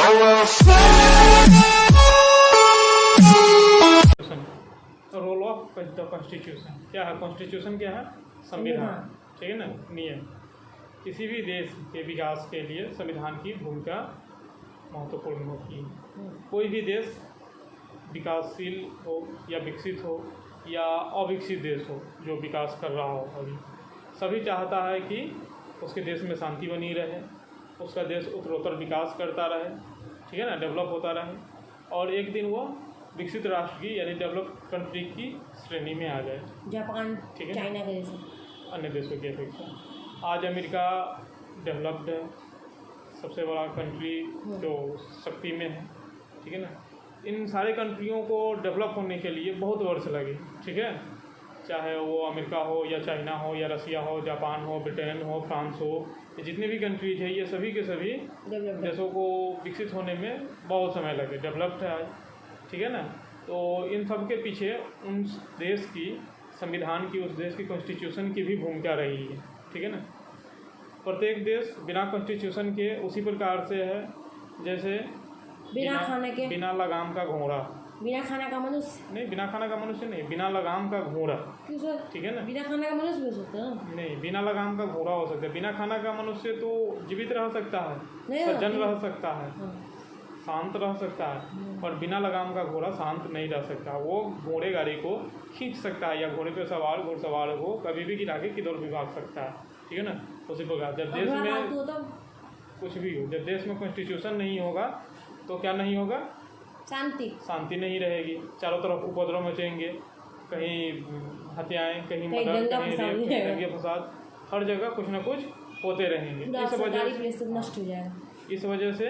Role of the constitution क्या है? Constitution क्या है? संविधान। ठीक है ना, नियम। किसी भी देश के विकास के लिए संविधान की भूमिका महत्वपूर्ण होती है। कोई भी देश विकासशील हो या विकसित हो या अविकसित देश हो जो विकास कर रहा हो अभी, सभी चाहता है कि उसके देश में शांति बनी रहे, उसका देश उत्तरोत्तर विकास करता रहे, ठीक है ना, डेवलप होता रहे और एक दिन वो विकसित राष्ट्र की यानी डेवलप्ड कंट्री की श्रेणी में आ जाए। जापान, ठीक है, चाइना के जैसे अन्य देशों की अपेक्षा। आज अमेरिका डेवलप्ड है, सबसे बड़ा कंट्री जो शक्ति में है, ठीक है ना। इन सारे कंट्रियों को डेवलप होने के लिए बहुत वर्ष लगे, ठीक है, चाहे वो अमेरिका हो या चाइना हो या रसिया हो, जापान हो, ब्रिटेन हो, फ्रांस हो, ये जितने भी कंट्रीज है ये सभी के सभी देशों को विकसित होने में बहुत समय लगे, डेवलप्ड है आज, ठीक है ना। तो इन सब के पीछे उन देश की संविधान की, उस देश की कॉन्स्टिट्यूशन की भी भूमिका रही है, ठीक है ना। प्रत्येक देश बिना कॉन्स्टिट्यूशन के उसी प्रकार से है जैसे बिना खाने के, बिना लगाम का घोड़ा। बिना खाना का मनुष्य नहीं, बिना खाना का मनुष्य नहीं, बिना लगाम का घोड़ा। क्यों सर? ठीक है ना, बिना खाना का मनुष्य भी हो सकता है। नहीं, बिना लगाम का घोड़ा हो सकता है। बिना खाना का मनुष्य तो जीवित रह सकता है, सज्जन रह सकता है, शांत रह सकता है, और बिना लगाम का घोड़ा शांत नहीं रह सकता। वो घोड़े गाड़ी को खींच सकता है या घोड़े पे सवार घुड़सवार को कभी भी गिरा के किधर भी भाग सकता है, ठीक है ना। उसी प्रकार जब देश में कुछ भी हो, जब देश में कॉन्स्टिट्यूशन नहीं होगा तो क्या नहीं होगा? शांति नहीं रहेगी, चारों तरफ उपद्रव मचेंगे, कहीं हत्याएं, कहीं मर्डर, कहीं रेप, दंगे फसाद, हर जगह कुछ ना कुछ होते रहेंगे। इस वजह से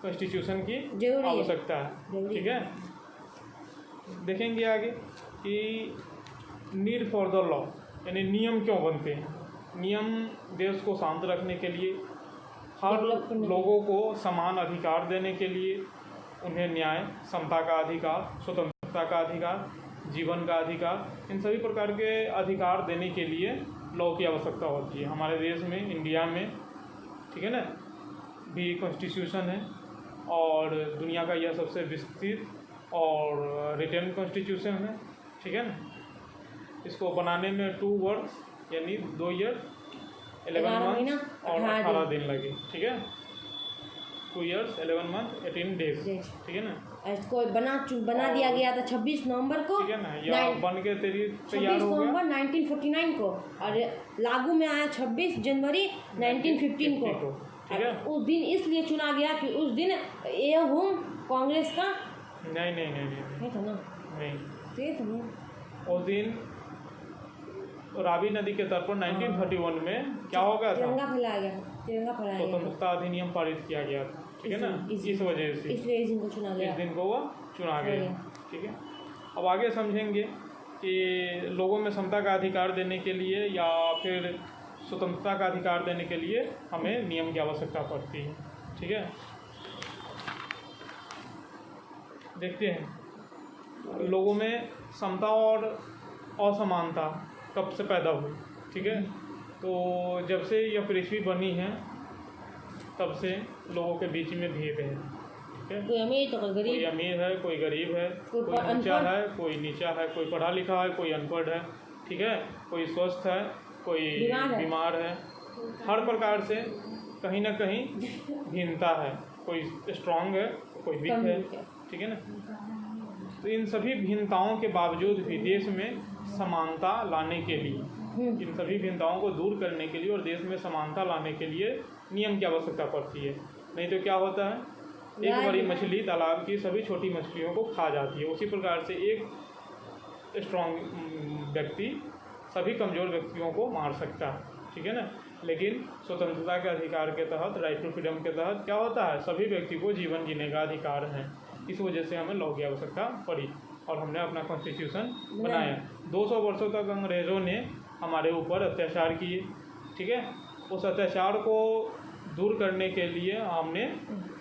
कॉन्स्टिट्यूशन की आवश्यकता है, ठीक है। देखेंगे आगे कि नीड फॉर द लॉ यानी नियम क्यों बनते हैं। नियम देश को शांत रखने के लिए, हर लोगों को समान अधिकार देने के लिए, उन्हें न्याय, समता का अधिकार, स्वतंत्रता का अधिकार, जीवन का अधिकार, इन सभी प्रकार के अधिकार देने के लिए लॉ की आवश्यकता होती है। हमारे देश में, इंडिया में, ठीक है ना, भी कॉन्स्टिट्यूशन है और दुनिया का यह सबसे विस्तृत और रिटर्न कॉन्स्टिट्यूशन है, ठीक है ना। इसको बनाने में 2 वर्ष यानी 2 ईयर 11 मंथ और 18 दिन लगे, ठीक है। 2 ईयर्स 11 मंथ 18 डेज, ठीक है ना। इसको बना दिया गया था 26 नवंबर को, ठीक है ना, या बन के तैयार हो गया 26 नवंबर 1949 को और लागू में आया 26 जनवरी 1915 को, ठीक है। उस दिन इसलिए चुना गया कि उस दिन ये होम कांग्रेस का नहीं था ना, नहीं था ना। उस दिन रावी नदी के तट पर 1931 में क्या हो गया था? तिरंगा फैलाया गया, स्वतंत्रता अधिनियम पारित किया गया था, ठीक है ना। इस वजह से इसलिए इस दिन को चुना गया, इस दिन को वो चुना गया, ठीक है। अब आगे समझेंगे कि लोगों में समता का अधिकार देने के लिए या फिर स्वतंत्रता का अधिकार देने के लिए हमें नियम की आवश्यकता पड़ती है, ठीक है। देखते हैं लोगों में समता और असमानता कब से पैदा हुई, ठीक है। तो जब से यह पृथ्वी बनी है तब से लोगों के बीच में भेद है, ठीक है। कोई अमीर तो कोई गरीब, कोई अमीर है, कोई गरीब है, कोई ऊंचा है, कोई नीचा है, कोई पढ़ा लिखा है, कोई अनपढ़ है, ठीक है, कोई स्वस्थ है, कोई बीमार है। हर प्रकार से कहीं ना कहीं भिन्नता है, कोई स्ट्रांग है, कोई वीक है, ठीक है ना। तो इन सभी भिन्नताओं के बावजूद भी देश में समानता लाने के लिए, इन सभी भिन्नताओं को दूर करने के लिए और देश में समानता लाने के लिए नियम की आवश्यकता पड़ती है। नहीं तो क्या होता है, एक बड़ी मछली तालाब की सभी छोटी मछलियों को खा जाती है। उसी प्रकार से एक स्ट्रॉन्ग व्यक्ति सभी कमज़ोर व्यक्तियों को मार सकता है, ठीक है ना। लेकिन स्वतंत्रता के अधिकार के तहत, राइट टू फ्रीडम के तहत क्या होता है, सभी व्यक्ति को जीवन जीने का अधिकार है। इस वजह से हमें लॉ की आवश्यकता पड़ी और हमने अपना कॉन्स्टिट्यूशन बनाया। 200 वर्षों तक अंग्रेज़ों ने हमारे ऊपर अत्याचार किए, ठीक है। उस अत्याचार को दूर करने के लिए हमने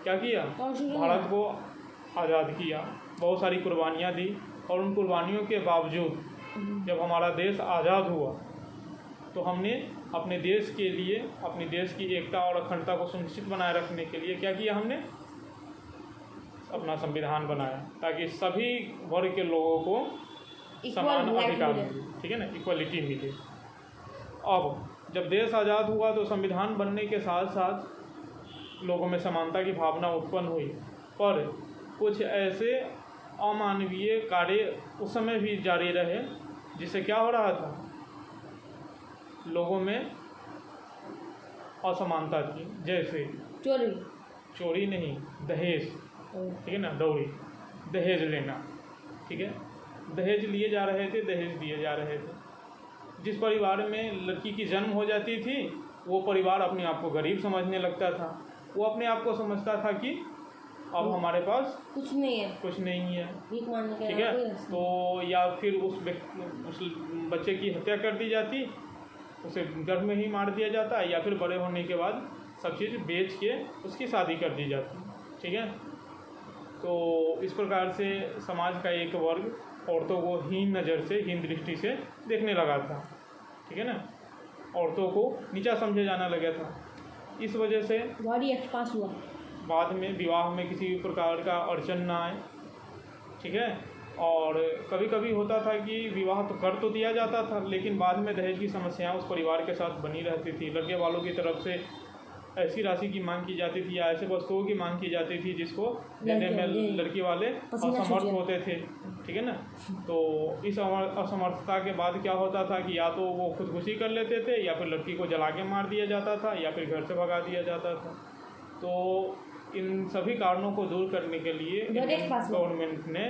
क्या किया, भारत को आज़ाद किया, बहुत सारी कुर्बानियाँ दी और उन कुर्बानियों के बावजूद जब हमारा देश आज़ाद हुआ तो हमने अपने देश के लिए, अपने देश की एकता और अखंडता को सुनिश्चित बनाए रखने के लिए क्या किया, हमने अपना संविधान बनाया ताकि सभी वर्ग के लोगों को समान अधिकार मिले, ठीक है ना, इक्वलिटी मिले। अब जब देश आज़ाद हुआ तो संविधान बनने के साथ साथ लोगों में समानता की भावना उत्पन्न हुई, पर कुछ ऐसे अमानवीय कार्य उस समय भी जारी रहे जिससे क्या हो रहा था, लोगों में असमानता थी। जैसे चोरी नहीं, दहेज, ठीक है ना, दौड़ी, दहेज लेना, ठीक है, दहेज लिए जा रहे थे, दहेज दिए जा रहे थे। जिस परिवार में लड़की की जन्म हो जाती थी वो परिवार अपने आप को गरीब समझने लगता था। वो अपने आप को समझता था कि अब हमारे पास कुछ नहीं है, ठीक है। तो या फिर उस बच्चे की हत्या कर दी जाती, उसे गर्भ में ही मार दिया जाता, या फिर बड़े होने के बाद सब चीज़ बेच के उसकी शादी कर दी जाती, ठीक है। तो इस प्रकार से समाज का एक वर्ग औरतों को हीन नज़र से, हीन दृष्टि से देखने लगा था, ठीक है ना, औरतों को नीचा समझे जाना लगा था। इस वजह से एक्ट पास हुआ। बाद में विवाह में किसी प्रकार का अड़चन ना आए, ठीक है। और कभी कभी होता था कि विवाह तो कर तो दिया जाता था, लेकिन बाद में दहेज की समस्याएं उस परिवार के साथ बनी रहती थी। लड़के वालों की तरफ से ऐसी राशि की मांग की जाती थी या ऐसे वस्तुओं की मांग की जाती थी जिसको देने में लड़की वाले असमर्थ होते थे, ठीक है ना। तो इस असमर्थता के बाद क्या होता था कि या तो वो खुदकुशी कर लेते थे, या फिर लड़की को जला के मार दिया जाता था, या फिर घर से भगा दिया जाता था। तो इन सभी कारणों को दूर करने के लिए गवर्नमेंट ने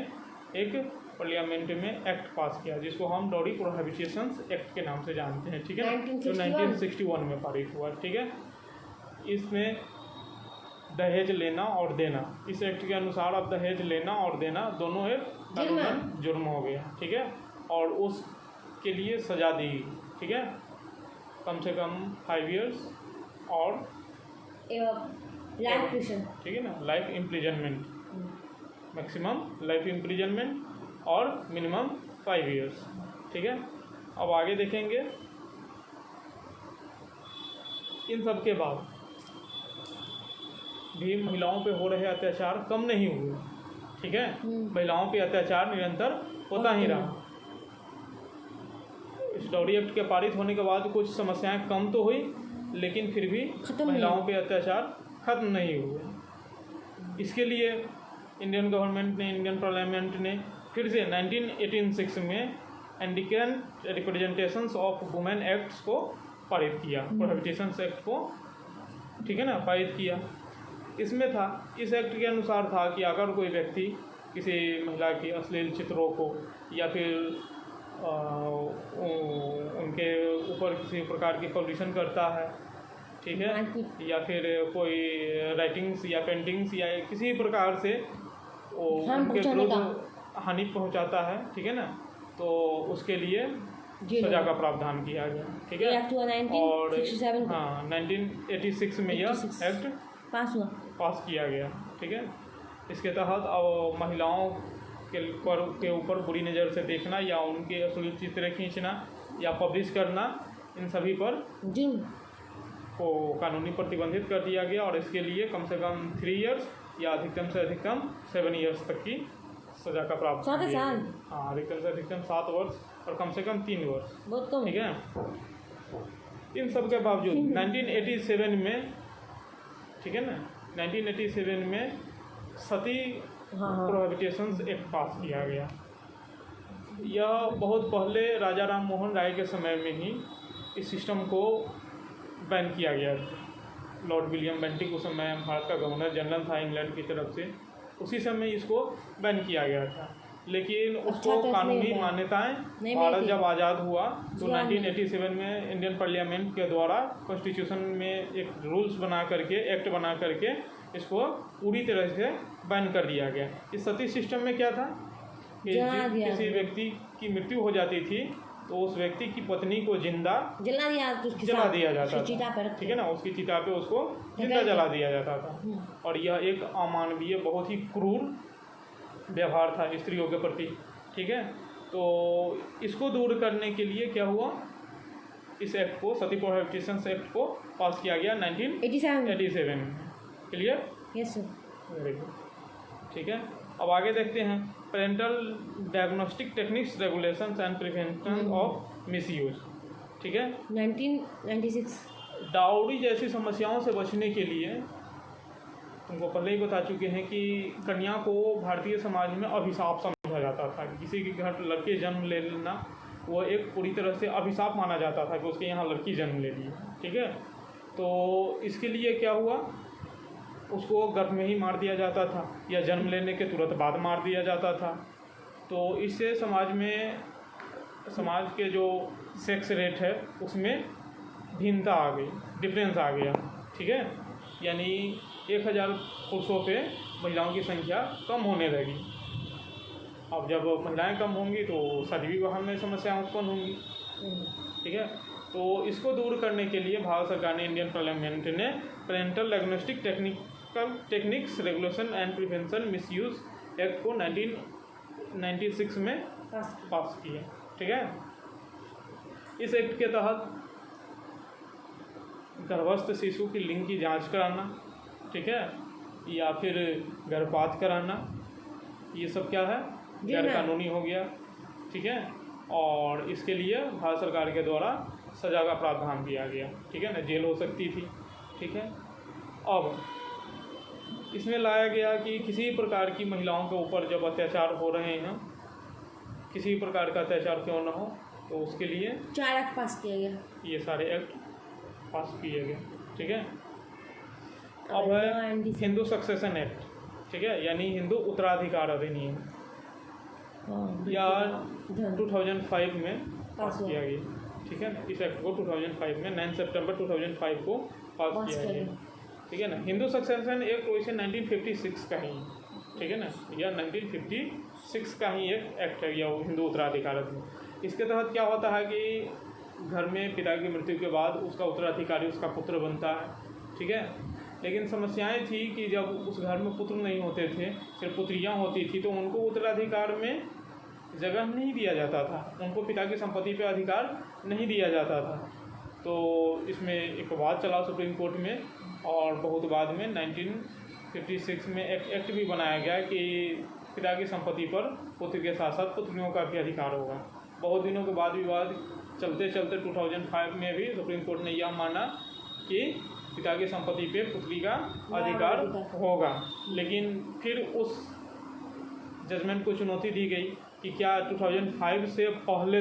एक पार्लियामेंट में एक्ट पास किया जिसको हम डॉरी प्रोहिबिशंस एक्ट के नाम से जानते हैं, ठीक है ना, जो 1961 में पारित हुआ, ठीक है। इसमें दहेज लेना और देना, इस एक्ट के अनुसार अब दहेज लेना और देना दोनों एक कानूनन जुर्म हो गया, ठीक है। और उसके लिए सजा दी, ठीक है, कम से कम 5 इयर्स और लाइफ प्रिजन, ठीक है ना, life imprisonment, maximum life imprisonment और मिनिमम 5 इयर्स, ठीक है। अब आगे देखेंगे। इन सब के बाद भी महिलाओं पे हो रहे अत्याचार कम नहीं हुए, ठीक है। महिलाओं पे अत्याचार निरंतर होता ही रहा। इस डॉरी एक्ट के पारित होने के बाद कुछ समस्याएं कम तो हुई, लेकिन फिर भी महिलाओं पे अत्याचार खत्म नहीं हुए। इसके लिए इंडियन गवर्नमेंट ने, इंडियन पार्लियामेंट ने फिर से 1986 में एंडिकेंट रिप्रेजेंटेशंस ऑफ वुमेन एक्ट्स को पारित किया, प्रोहिबिशंस एक्ट को, ठीक है ना, पारित किया। इसमें था, इस एक्ट के अनुसार था कि अगर कोई व्यक्ति किसी महिला की अश्लील चित्रों को या फिर उनके ऊपर किसी प्रकार की पब्लिशन करता है, ठीक है, या फिर कोई राइटिंग्स या पेंटिंग्स या किसी प्रकार से उनके विरुद्ध हानि पहुंचाता है, ठीक है ना, तो उसके लिए सजा का प्रावधान किया गया, ठीक है। और हाँ, 1986 में यह एक्ट पास किया गया, ठीक है। इसके तहत अब महिलाओं के ऊपर बुरी नज़र से देखना या उनके अश्लील चित्र खींचना या पब्लिश करना, इन सभी पर को कानूनी प्रतिबंधित कर दिया गया। और इसके लिए कम से कम 3 इयर्स या अधिकतम से अधिकतम 7 इयर्स तक की सजा का प्रावधान किया गया। हाँ, अधिकतम से अधिकतम 7 वर्ष और कम से कम 3 वर्ष, ठीक है। इन सब के बावजूद 1987 में, ठीक है ना, 1987 में सती प्रोहिबिशंस एक्ट पास किया गया। यह बहुत पहले राजा राम मोहन राय के समय में ही इस सिस्टम को बैन किया गया था। लॉर्ड विलियम बेंटिक उस समय भारत का गवर्नर जनरल था इंग्लैंड की तरफ से, उसी समय इसको बैन किया गया था। लेकिन उसको कानूनी मान्यताएं भारत जब आज़ाद हुआ तो 1987 में इंडियन पार्लियामेंट के द्वारा कॉन्स्टिट्यूशन में एक रूल्स बना करके, एक्ट बना करके इसको पूरी तरह से बैन कर दिया गया। इस सती सिस्टम में क्या था कि किसी व्यक्ति की मृत्यु हो जाती थी तो उस व्यक्ति की पत्नी को जिंदा जला दिया जाता था, ठीक है ना, उसकी चिता पे उसको जिंदा जला दिया जाता था। और यह एक अमानवीय, बहुत ही क्रूर व्यवहार था स्त्रियों के प्रति, ठीक है। तो इसको दूर करने के लिए क्या हुआ, इस एक्ट को, सती प्रोहिबिशंस एक्ट को पास किया गया 1987 में। Clear? Yes sir. Very good. ठीक है। अब आगे देखते हैं, parental diagnostic techniques regulations and prevention of misuse. ठीक है, 1996 डाउरी जैसी समस्याओं से बचने के लिए तुमको पहले ही बता चुके हैं कि कन्या को भारतीय समाज में अभिशाप समझा जाता था। किसी के घर लड़के जन्म ले लेना वो एक पूरी तरह से अभिशाप माना जाता था कि उसके यहाँ लड़की जन्म ले ली। ठीक है, तो इसके लिए क्या हुआ, उसको गर्भ में ही मार दिया जाता था या जन्म लेने के तुरंत बाद मार दिया जाता था। तो इससे समाज के जो सेक्स रेट है उसमें भिन्नता आ गई, डिफरेंस आ गया। ठीक है, यानी 1000 पुरुषों पे महिलाओं की संख्या कम होने लगी। अब जब महिलाएं कम होंगी तो शादी विवाह में समस्याएं उत्पन्न होंगी। ठीक है, तो इसको दूर करने के लिए भारत सरकार ने, इंडियन पार्लियामेंट ने parental diagnostic techniques regulation and prevention misuse act को 1996 में पास किया। ठीक है, इस एक्ट के तहत गर्भस्थ शिशु की लिंग की जांच कराना, ठीक है, या फिर गर्भपात कराना, ये सब क्या है, गैर कानूनी हो गया। ठीक है, और इसके लिए भारत सरकार के द्वारा सजा का प्रावधान किया गया। ठीक है ना, जेल हो सकती थी। ठीक है, अब इसमें लाया गया कि किसी प्रकार की महिलाओं के ऊपर जब अत्याचार हो रहे हैं, किसी प्रकार का अत्याचार क्यों न हो, तो उसके लिए 4 एक्ट पास किया गया, ये सारे एक्ट पास किए गए। ठीक है, अब है हिंदू सक्सेशन एक्ट। ठीक है, यानी हिंदू उत्तराधिकार अधिनियम, या 2005 में पास किया गया। ठीक है, इस एक्ट को 2005 में 9 सितंबर 2005 को पास किया गया। ठीक है ना, हिंदू सक्सेशन एक्ट वैसे 1956 का ही, ठीक है ना, या 1956 का ही एक एक्ट है, या हिंदू उत्तराधिकार अधिनियम। इसके तहत क्या होता है कि घर में पिता की मृत्यु के बाद उसका उत्तराधिकारी उसका पुत्र बनता है। ठीक है, लेकिन समस्याएं थी कि जब उस घर में पुत्र नहीं होते थे, सिर्फ पुत्रियां होती थी, तो उनको उत्तराधिकार में जगह नहीं दिया जाता था, उनको पिता की संपत्ति पे अधिकार नहीं दिया जाता था। तो इसमें एक वाद चला सुप्रीम कोर्ट में, और बहुत बाद में 1956 में एक एक्ट भी बनाया गया कि पिता की संपत्ति पर पुत्र के साथ साथ पुत्रियों का भी अधिकार होगा। बहुत दिनों के बाद विवाद चलते चलते 2005 में भी सुप्रीम कोर्ट ने यह माना कि पिता की संपत्ति पे पुत्री का अधिकार होगा। लेकिन फिर उस जजमेंट को चुनौती दी गई कि क्या 2005 से पहले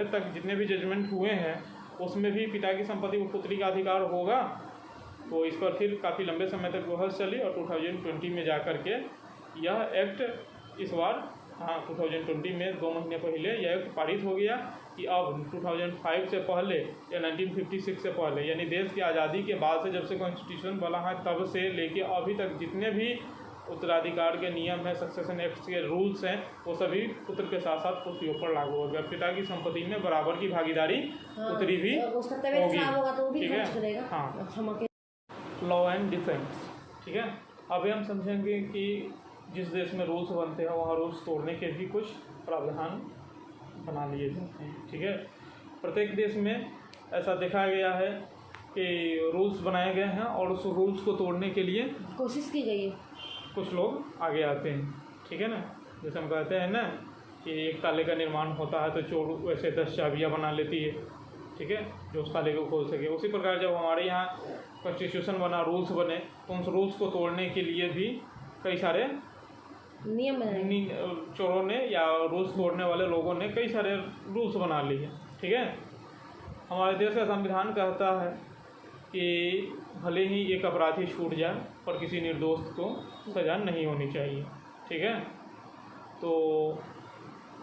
तक जितने भी जजमेंट हुए हैं उसमें भी पिता की संपत्ति पर पुत्री का अधिकार होगा। तो इस पर फिर काफ़ी लंबे समय तक बहस चली, और 2020 में जा कर के यह एक्ट इस बार 2020 में 2 महीने पहले यह एक्ट पारित हो गया कि अब 2005 से पहले या 1956 से पहले, यानी देश की आज़ादी के बाद से, जब से कॉन्स्टिट्यूशन बना है तब से लेके अभी तक जितने भी उत्तराधिकार के नियम हैं, सक्सेशन एक्ट के रूल्स हैं, वो सभी पुत्र के साथ साथ पुत्रियों पर लागू हो गया। पिता की संपत्ति में बराबर की भागीदारी पुत्री भी होगी। ठीक है, हाँ, लॉ एंड डिफेंस। ठीक है, अभी हम समझेंगे कि जिस देश में रूल्स बनते हैं वहाँ रूल्स तोड़ने के भी कुछ प्रावधान बना लिए जाते हैं। ठीक है, प्रत्येक देश में ऐसा देखा गया है कि रूल्स बनाए गए हैं और उस रूल्स को तोड़ने के लिए कोशिश की गई है। कुछ लोग आगे आते हैं। ठीक है ना, जैसे हम कहते हैं ना कि एक ताले का निर्माण होता है तो चोर वैसे 10 चाबियाँ बना लेती है। ठीक है, जो उस ताले को खोल सके। उसी प्रकार जब हमारे यहाँ कॉन्स्टिट्यूशन बना, रूल्स बने, तो उन रूल्स को तोड़ने के लिए भी कई सारे नियम चोरों ने या रूल्स तोड़ने वाले लोगों ने कई सारे रूल्स बना लिए। ठीक है, हमारे देश का संविधान कहता है कि भले ही एक अपराधी छूट जाए पर किसी निर्दोष को सजा नहीं होनी चाहिए। ठीक है, तो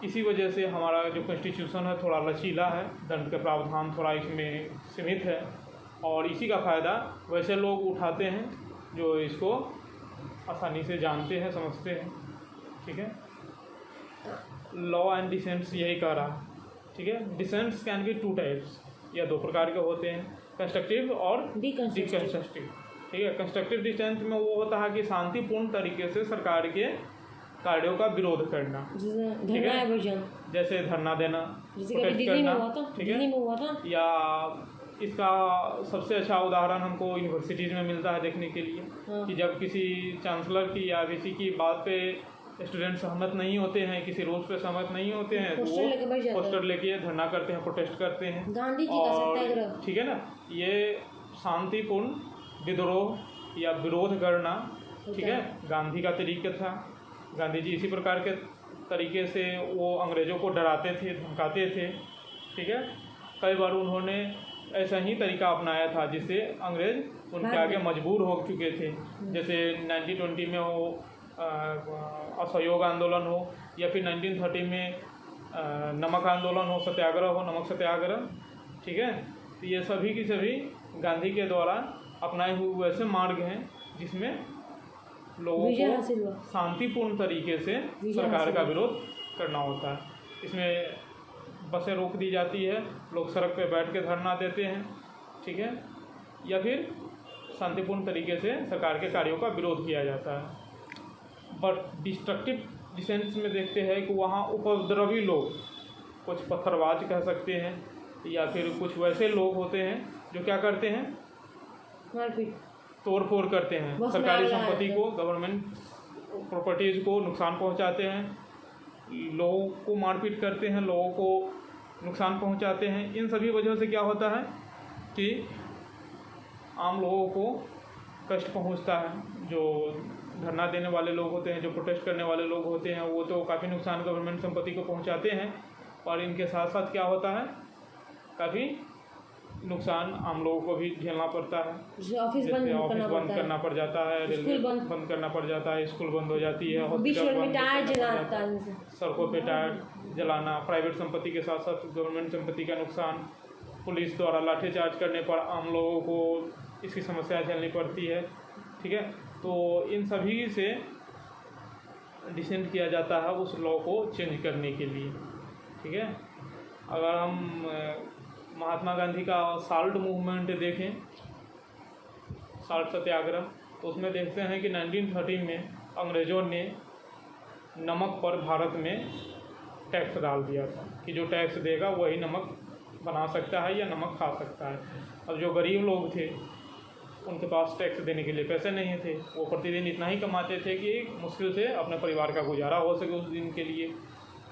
इसी वजह से हमारा जो कॉन्स्टिट्यूशन है थोड़ा लचीला है, दंड का प्रावधान थोड़ा इसमें सीमित है, और इसी का फ़ायदा वैसे लोग उठाते हैं जो इसको आसानी से जानते हैं, समझते हैं। ठीक है, लॉ एंड डिसेंट्स यही कह रहा है। ठीक है, डिसेंट्स कैन बी 2 टाइप्स, या 2 प्रकार के होते हैं, कंस्ट्रक्टिव और डिकंस्ट्रक्टिव। ठीक है, कंस्ट्रक्टिव डिसेंट में वो होता है कि शांतिपूर्ण तरीके से सरकार के कार्यों का विरोध करना। ठीक है, जैसे धरना देना, प्रोटेस्ट करना, ठीक है, या इसका सबसे अच्छा उदाहरण हमको यूनिवर्सिटीज़ में मिलता है देखने के लिए कि जब किसी चांसलर की या किसी की बात पे स्टूडेंट सहमत नहीं होते हैं, किसी रूल्स पे सहमत नहीं होते हैं, तो वो पोस्टर लेके धरना करते हैं, प्रोटेस्ट करते हैं। गांधी जी का सत्याग्रह, ठीक है ना, ये शांतिपूर्ण विद्रोह या विरोध करना, ठीक है, गांधी का तरीका था। गांधी जी इसी प्रकार के तरीके से वो अंग्रेज़ों को डराते थे, धमकाते थे, ठीक है। कई बार उन्होंने ऐसा ही तरीका अपनाया था जिससे अंग्रेज़ उनके आगे मजबूर हो चुके थे। जैसे 1920 में वो असहयोग आंदोलन हो, या फिर 1930 में नमक आंदोलन हो, सत्याग्रह हो, नमक सत्याग्रह, ठीक है। तो ये सभी की सभी गांधी के द्वारा अपनाए हुए ऐसे मार्ग हैं जिसमें लोगों को शांतिपूर्ण तरीके से सरकार का विरोध करना होता है। इसमें बसें रोक दी जाती है, लोग सड़क पे बैठ के धरना देते हैं, ठीक है, या फिर शांतिपूर्ण तरीके से सरकार के कार्यों का विरोध किया जाता है। बट डिस्ट्रक्टिव डिसेंट्स में देखते हैं कि वहाँ उपद्रवी लोग, कुछ पत्थरबाज कह सकते हैं, या फिर कुछ वैसे लोग होते हैं जो क्या करते हैं, तोड़ फोड़ करते हैं, सरकारी संपत्ति को, गवर्नमेंट प्रॉपर्टीज़ को नुकसान पहुंचाते हैं, लोगों को मारपीट करते हैं, लोगों को नुकसान पहुंचाते हैं। इन सभी वजहों से क्या होता है कि आम लोगों को कष्ट पहुंचता है। जो धरना देने वाले लोग होते हैं, जो प्रोटेस्ट करने वाले लोग होते हैं, वो तो काफ़ी नुकसान गवर्नमेंट संपत्ति को पहुंचाते हैं, और इनके साथ साथ क्या होता है, काफ़ी नुकसान आम लोगों को भी झेलना पड़ता है। ऑफिस बंद करना पड़ जाता है, रेलवे बंद करना पड़ जाता है, स्कूल बंद हो जाती है, हॉस्पिटल बंद, सड़कों पे टायर जलाना, प्राइवेट संपत्ति के साथ साथ गवर्नमेंट संपत्ति का नुकसान, पुलिस द्वारा लाठीचार्ज करने पर आम लोगों को इसकी समस्या झेलनी पड़ती है, ठीक है। तो इन सभी से डिसेंट किया जाता है उस लॉ को चेंज करने के लिए, ठीक है। अगर हम महात्मा गांधी का साल्ट मूवमेंट देखें, साल्ट सत्याग्रह, तो उसमें देखते हैं कि 1930 में अंग्रेज़ों ने नमक पर भारत में टैक्स डाल दिया था कि जो टैक्स देगा वही नमक बना सकता है या नमक खा सकता है। अब जो गरीब लोग थे उनके पास टैक्स देने के लिए पैसे नहीं थे, वो प्रतिदिन इतना ही कमाते थे कि मुश्किल से अपने परिवार का गुजारा हो सके उस दिन के लिए,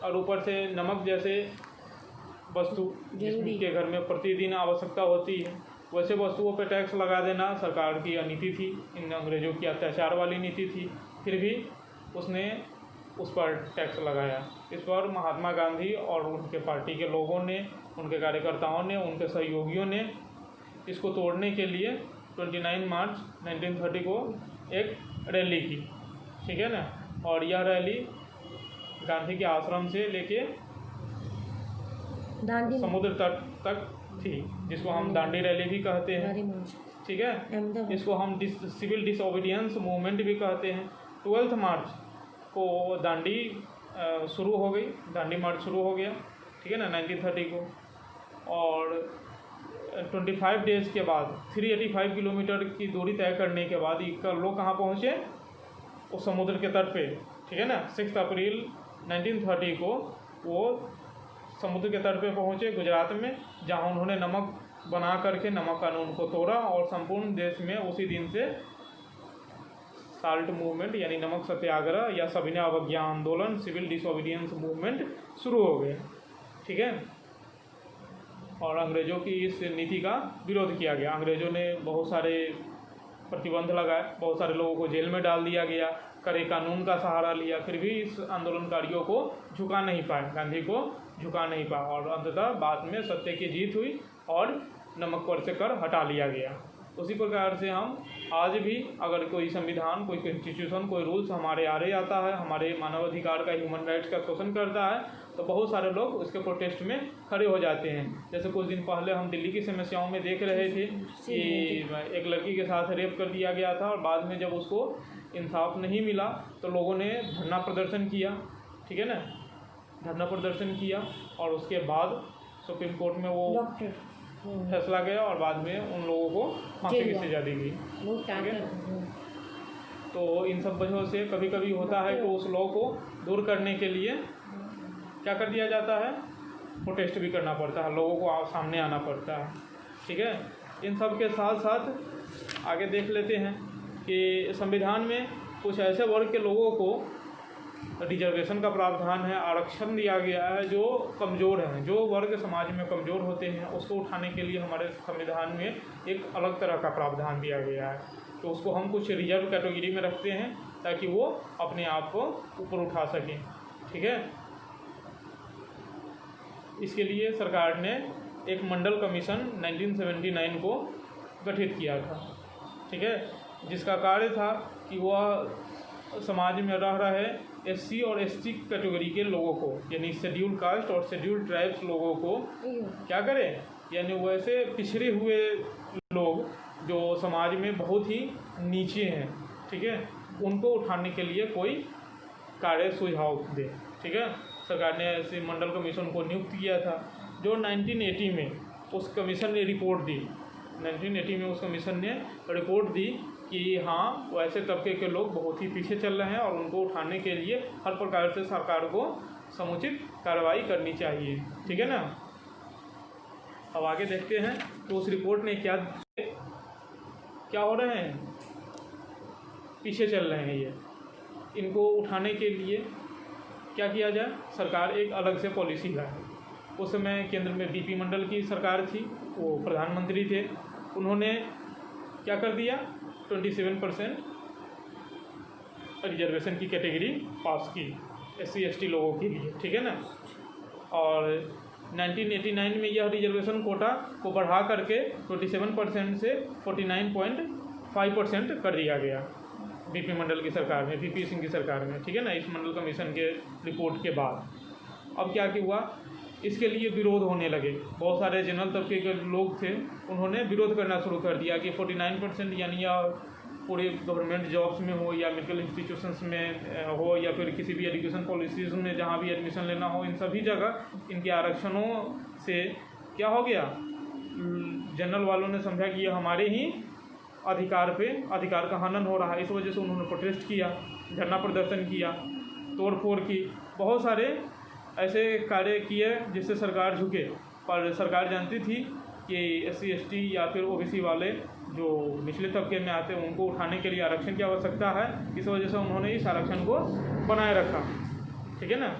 और ऊपर से नमक जैसे वस्तु जिसके घर में प्रतिदिन आवश्यकता होती है, वैसे वस्तुओं पर टैक्स लगा देना सरकार की नीति थी, इन अंग्रेज़ों की अत्याचार वाली नीति थी। फिर भी उसने उस पर टैक्स लगाया। इस पर महात्मा गांधी और उनके पार्टी के लोगों ने, उनके कार्यकर्ताओं ने, उनके सहयोगियों ने इसको तोड़ने के लिए 29 मार्च 1930 को एक रैली की, ठीक है ना। और यह रैली गांधी के आश्रम से लेके समुद्र तट तक थी, जिसको हम दांडी रैली भी कहते हैं, ठीक है। इसको हम सिविल डिसओबीडियंस मूवमेंट भी कहते हैं। 12 मार्च को दांडी शुरू हो गई, दांडी मार्च शुरू हो गया, ठीक है ना, 1930 को। और 25 डेज़ के बाद 385 किलोमीटर की दूरी तय करने के बाद लोग कहाँ पहुँचे, उस समुद्र के तट पे, ठीक है ना। 6 अप्रैल 1930 को वो समुद्र के तट पे पहुँचे गुजरात में, जहाँ उन्होंने नमक बना करके नमक कानून को तोड़ा, और संपूर्ण देश में उसी दिन से साल्ट मूवमेंट यानी नमक सत्याग्रह या सविनय अवज्ञा आंदोलन, सिविल डिसओबीडियंस मूवमेंट शुरू हो गए, ठीक है। और अंग्रेज़ों की इस नीति का विरोध किया गया। अंग्रेज़ों ने बहुत सारे प्रतिबंध लगाए, बहुत सारे लोगों को जेल में डाल दिया गया, कड़े कानून का सहारा लिया, फिर भी इस आंदोलनकारियों को झुका नहीं पाए, गांधी को झुका नहीं पाया, और अंततः बाद में सत्य की जीत हुई और नमक पर से कर हटा लिया गया। उसी प्रकार से हम आज भी अगर कोई संविधान, कोई कॉन्स्टिट्यूशन, कोई रूल्स हमारे आड़े आता है, हमारे मानवाधिकार का, ह्यूमन राइट्स का शोषण करता है, तो बहुत सारे लोग उसके प्रोटेस्ट में खड़े हो जाते हैं। जैसे कुछ दिन पहले हम दिल्ली की समस्याओं में देख रहे थे कि एक लड़की के साथ रेप कर दिया गया था, और बाद में जब उसको इंसाफ नहीं मिला तो लोगों ने धरना प्रदर्शन किया, ठीक है ना, धरना प्रदर्शन किया, और उसके बाद सुप्रीम कोर्ट में वो फैसला गया, और बाद में उन लोगों को फांसी की सजा दी गई, ठीक है। तो इन सब वजहों से कभी कभी होता है कि उस लॉ को दूर करने के लिए क्या कर दिया जाता है, प्रोटेस्ट भी करना पड़ता है, लोगों को सामने आना पड़ता है। ठीक है। इन सब के साथ साथ आगे देख लेते हैं कि संविधान में कुछ ऐसे वर्ग के लोगों को रिजर्वेशन का प्रावधान है, आरक्षण दिया गया है जो कमज़ोर हैं, जो वर्ग समाज में कमज़ोर होते हैं, उसको उठाने के लिए हमारे संविधान में एक अलग तरह का प्रावधान दिया गया है। तो उसको हम कुछ रिजर्व कैटेगरी में रखते हैं ताकि वो अपने आप को ऊपर उठा सकें, ठीक है। इसके लिए सरकार ने एक मंडल कमीशन 1979 को गठित किया था, ठीक है, जिसका कार्य था कि वह समाज में रह रहे एससी और एसटी कैटेगरी के लोगों को, यानी शेड्यूल कास्ट और शेड्यूल ट्राइब्स लोगों को क्या करें, यानी वैसे पिछड़े हुए लोग जो समाज में बहुत ही नीचे हैं, ठीक है, उनको उठाने के लिए कोई कार्य सुझाव दे, ठीक है। सरकार ने ऐसे मंडल कमीशन को नियुक्त किया था, जो 1980 में उस कमीशन ने रिपोर्ट दी। 1980 में उस कमीशन ने रिपोर्ट दी कि हाँ, वैसे तबके के लोग बहुत ही पीछे चल रहे हैं और उनको उठाने के लिए हर प्रकार से सरकार को समुचित कार्रवाई करनी चाहिए, ठीक है ना। अब आगे देखते हैं तो उस रिपोर्ट ने क्या हो रहे हैं, पीछे चल रहे हैं ये, इनको उठाने के लिए क्या किया जाए, सरकार एक अलग से पॉलिसी लाए। उस समय केंद्र में बीपी मंडल की सरकार थी, वो प्रधानमंत्री थे, उन्होंने क्या कर दिया, 27% रिजर्वेशन की कैटेगरी पास की एससी एसटी लोगों के लिए, ठीक है ना। और 1989 में यह रिजर्वेशन कोटा को बढ़ा करके 27% से 49.5% कर दिया गया बीपी मंडल की सरकार में, वीपी सिंह की सरकार में, ठीक है ना, इस मंडल कमीशन के रिपोर्ट के बाद। अब क्या हुआ, इसके लिए विरोध होने लगे। बहुत सारे जनरल तबके के लोग थे, उन्होंने विरोध करना शुरू कर दिया कि 49% यानी या पूरे गवर्नमेंट जॉब्स में हो या मेडिकल इंस्टीट्यूशंस में हो या फिर किसी भी एजुकेशन पॉलिसीज़ में जहाँ भी एडमिशन लेना हो, इन सभी जगह इनके आरक्षणों से क्या हो गया, जनरल वालों ने समझा कि ये हमारे ही अधिकार का हनन हो रहा है। इस वजह से उन्होंने प्रोटेस्ट किया, धरना प्रदर्शन किया, तोड़फोड़ की, बहुत सारे ऐसे कार्य किए जिससे सरकार झुके। पर सरकार जानती थी कि एससी एसटी या फिर ओबीसी वाले जो निचले तबके में आते हैं उनको उठाने के लिए आरक्षण की आवश्यकता है, इस वजह से उन्होंने इस आरक्षण को बनाए रखा, ठीक है ना।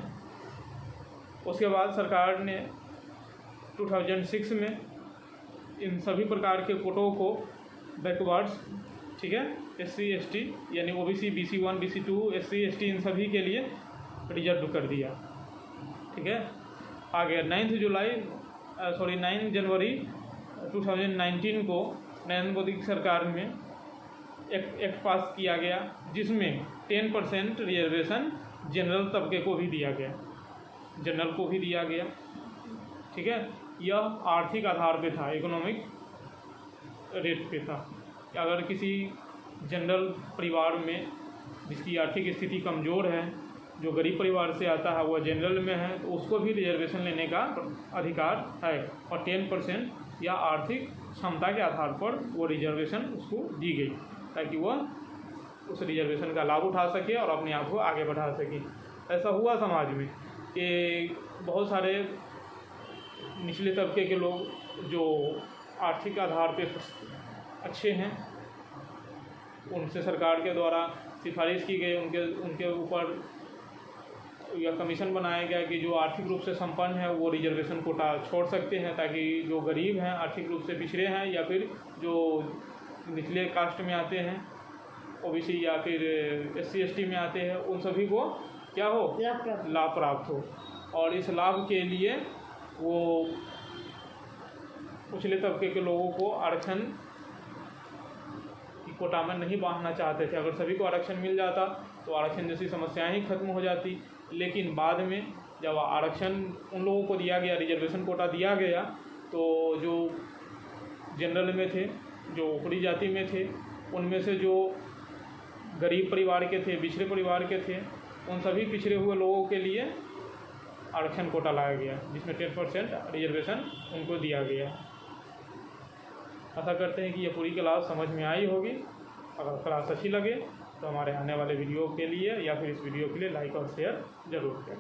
उसके बाद सरकार ने 2006 में इन सभी प्रकार के कोटों को बैकवर्ड्स, ठीक है, एससी एसटी यानी OBC, BC1 BC2 SC ST इन सभी के लिए रिजर्व कर दिया, ठीक है। आगे 9 जनवरी 2019 को नरेंद्र मोदी की सरकार में एक्ट पास किया गया जिसमें 10% रिजर्वेशन जनरल तबके को भी दिया गया, जनरल को भी दिया गया, ठीक है। यह आर्थिक आधार पे था, इकोनॉमिक रेट पे था। अगर किसी जनरल परिवार में जिसकी आर्थिक स्थिति कमज़ोर है, जो गरीब परिवार से आता है, वह जनरल में है, तो उसको भी रिजर्वेशन लेने का अधिकार है और 10% या आर्थिक क्षमता के आधार पर वो रिजर्वेशन उसको दी गई ताकि वह उस रिजर्वेशन का लाभ उठा सके और अपने आप को आगे बढ़ा सके। ऐसा हुआ समाज में कि बहुत सारे निचले तबके के लोग जो आर्थिक आधार पे अच्छे हैं, उनसे सरकार के द्वारा सिफारिश की गई, उनके ऊपर या कमीशन बनाया गया कि जो आर्थिक रूप से संपन्न है वो रिजर्वेशन कोटा छोड़ सकते हैं, ताकि जो गरीब हैं, आर्थिक रूप से पिछड़े हैं या फिर जो निचले कास्ट में आते हैं, ओबीसी या फिर SC ST में आते हैं, उन सभी को क्या हो, लाभ प्राप्त हो। और इस लाभ के लिए वो पिछले तबके के लोगों को आरक्षण की कोटा में नहीं बांधना चाहते थे। अगर सभी को आरक्षण मिल जाता तो आरक्षण जैसी समस्याएं ही खत्म हो जाती। लेकिन बाद में जब आरक्षण उन लोगों को दिया गया, रिजर्वेशन कोटा दिया गया, तो जो जनरल में थे, जो ऊपरी जाति में थे, उनमें से जो गरीब परिवार के थे, पिछड़े परिवार के थे, उन सभी पिछड़े हुए लोगों के लिए आरक्षण कोटा लाया गया जिसमें 10% रिजर्वेशन उनको दिया गया। आशा करते हैं कि ये पूरी क्लास समझ में आई होगी। अगर क्लास अच्छी लगे तो हमारे आने वाले वीडियो के लिए या फिर इस वीडियो के लिए लाइक और शेयर ज़रूर करें।